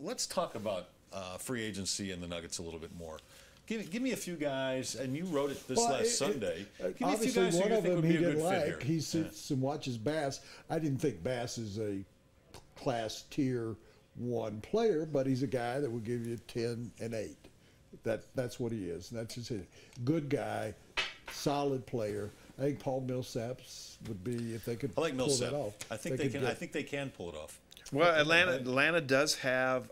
let's talk about free agency and the Nuggets a little bit more. Give me a few guys, and you wrote it this last Sunday. Give me a few guys who you think would be a good fit here. He sits and watches Bass. I didn't think Bass is a class tier 1 player, but he's a guy that will give you 10 and 8. That's what he is. That's just it. Good guy, solid player. I think Paul Millsap's would be, if they could pull that off. I think they can. I think they can pull it off. Well, Atlanta does have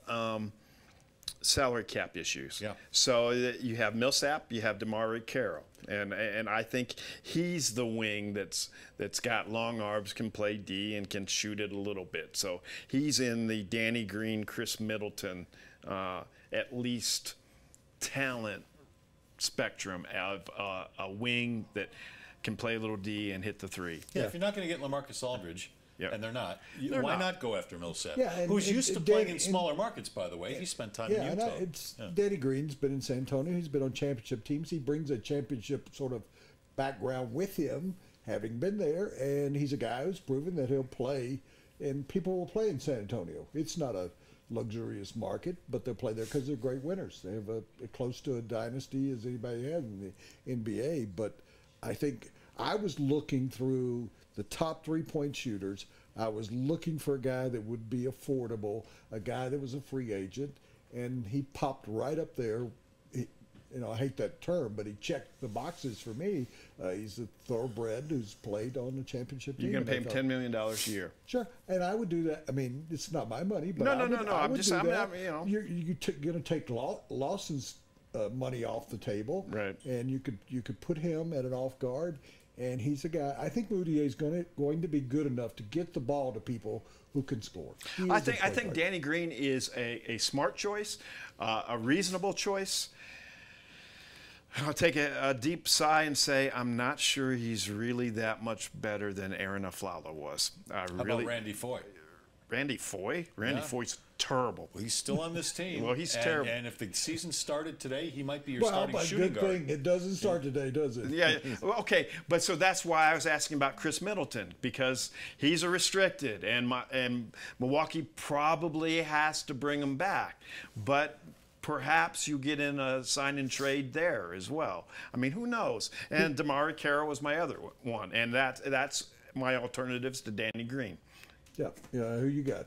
salary cap issues. Yeah. So you have Millsap, you have DeMar Carroll, and I think he's the wing that's got long arms, can play D, and can shoot it a little bit. So he's in the Danny Green, Chris Middleton, at least talent spectrum of a wing that can play a little D and hit the 3. Yeah. If you're not going to get LaMarcus Aldridge. Yep. And they're not. Why not go after Millsap? Yeah, who's used to playing in smaller markets, by the way. He spent time in Utah. Danny Green's been in San Antonio. He's been on championship teams. He brings a championship sort of background with him, having been there. And he's a guy who's proven that he'll play, and people will play in San Antonio. It's not a luxurious market, but they'll play there because they're great winners. They have a close to a dynasty as anybody has in the NBA. But I think I was looking through the top 3-point shooters. I was looking for a guy that would be affordable, a guy that was a free agent, and he popped right up there. I hate that term, but he checked the boxes for me. He's a thoroughbred who's played on the championship team. You're going to pay him $10 million a year. Sure, and I would do that. I mean, it's not my money, but no. I'm you're going to take Lawson's money off the table, right? And you could put him at an off guard. And he's a guy. I think Moutier is going to be good enough to get the ball to people who can score. I think Danny Green is a smart choice, a reasonable choice. I'll take a deep sigh and say I'm not sure he's really that much better than Aaron Aflalo was. How about Randy Foye? Randy Foye? Randy Foye's terrible. Well, he's still on this team. Well, he's terrible. And if the season started today, he might be your starting shooting guard. Well, good thing it doesn't start today, does it? Yeah. Well, okay, but so that's why I was asking about Chris Middleton, because he's a restricted, and Milwaukee probably has to bring him back. But perhaps you get in a sign and trade there as well. I mean, who knows? And DeMar Carroll was my other one, and that's my alternatives to Danny Green. Yeah. Who you got?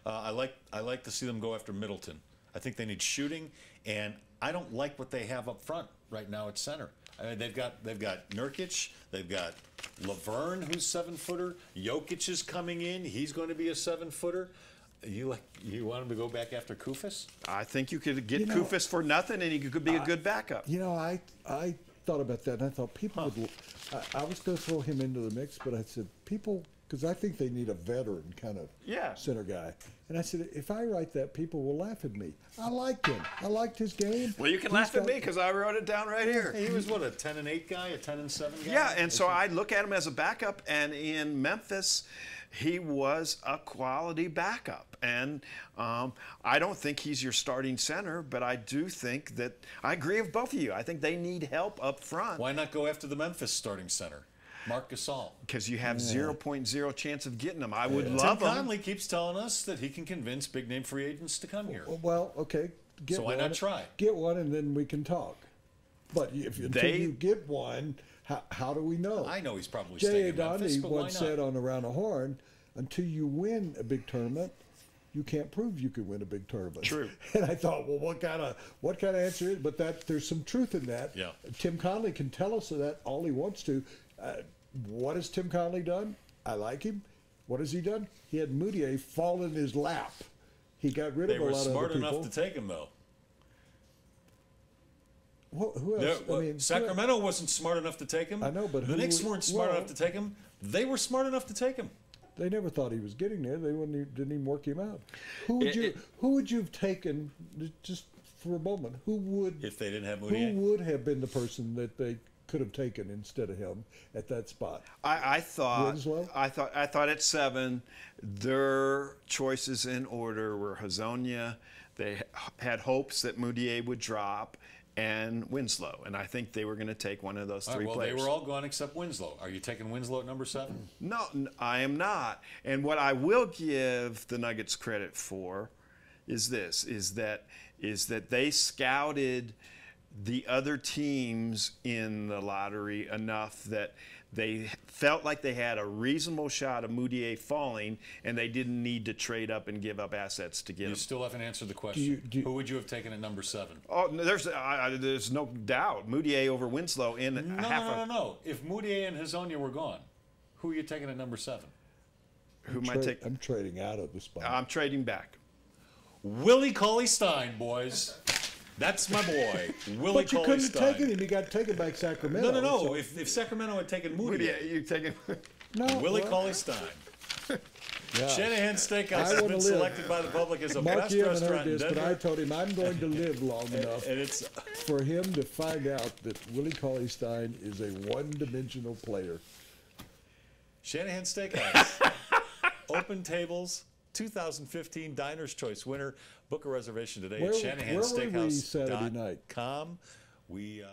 I like to see them go after Middleton. I think they need shooting, and I don't like what they have up front right now at center. I mean, they've got Nurkic, they've got Laverne, who's 7-footer. Jokic is coming in; he's going to be a 7-footer. You want him to go back after Kufis? I think you could get Kufis for nothing, and he could be a good backup. I thought about that, and I thought people would. I was going to throw him into the mix, but I said people. Because I think they need a veteran kind of center guy. And I said, if I write that, people will laugh at me. I liked him. I liked his game. Well, you can laugh at me because I wrote it down right here. He was, what, a 10-8 guy, a 10-7 guy? Yeah, and so I look at him as a backup, and in Memphis, he was a quality backup. And I don't think he's your starting center, but I do think that I agree with both of you. I think they need help up front. Why not go after the Memphis starting center? Mark Kiszla. Because you have 0.0 chance of getting them. I would love Tim him. Conley keeps telling us that he can convince big-name free agents to come here. Well, okay. So why not try? Get one, and then we can talk. But until you get one, how do we know? I know he's probably staying in Memphis, but why not? once said on Around the Horn, until you win a big tournament, you can't prove you can win a big tournament. True. And I thought, well, what kind of answer is? But there's some truth in that. Yeah. Tim Conley can tell us that all he wants to. What has Tim Conley done? I like him. What has he done? He had Moutier fall in his lap. He got rid of a lot of other people. They were smart enough to take him, though. Who else? Sacramento wasn't smart enough to take him. I know, but the Knicks weren't smart enough to take him. They were smart enough to take him. They never thought he was getting there. They didn't even work him out. Who would you have taken, just for a moment? Who would, if they didn't have Moutier? Who would have been the person that they could have taken instead of him at that spot? I thought Winslow? I thought at 7, their choices in order were Hazonia. They had hopes that Moutier would drop, and Winslow, and I think they were going to take one of those three players. They were all gone except Winslow. Are you taking Winslow at number 7? No, I am not. And what I will give the Nuggets credit for is this: is that they scouted the other teams in the lottery enough that they felt like they had a reasonable shot of Moutier falling, and they didn't need to trade up and give up assets to get him. You still haven't answered the question. Who would you have taken at number 7? Oh, there's no doubt Moutier over Winslow in No. If Moutier and Hezonja were gone, who are you taking at number 7? Who am I taking? I'm trading out of the spot. I'm trading back. Willie Cauley-Stein, boys. That's my boy, Willie But you couldn't have taken him. You got taken back Sacramento. No. So. If Sacramento had taken Moutier, You're taking Willie Cauley-Stein. Yeah. Shanahan Steakhouse has been selected by the public as a Mark, best you haven't heard restaurant in this, but Denver. I told him I'm going to live long enough And it's for him to find out that Willie Cauley-Stein is a one-dimensional player. Shanahan Steakhouse. Open tables, 2015 Diner's Choice winner. Book a reservation today at Where were we Saturday night? shanahansteakhouse.com. We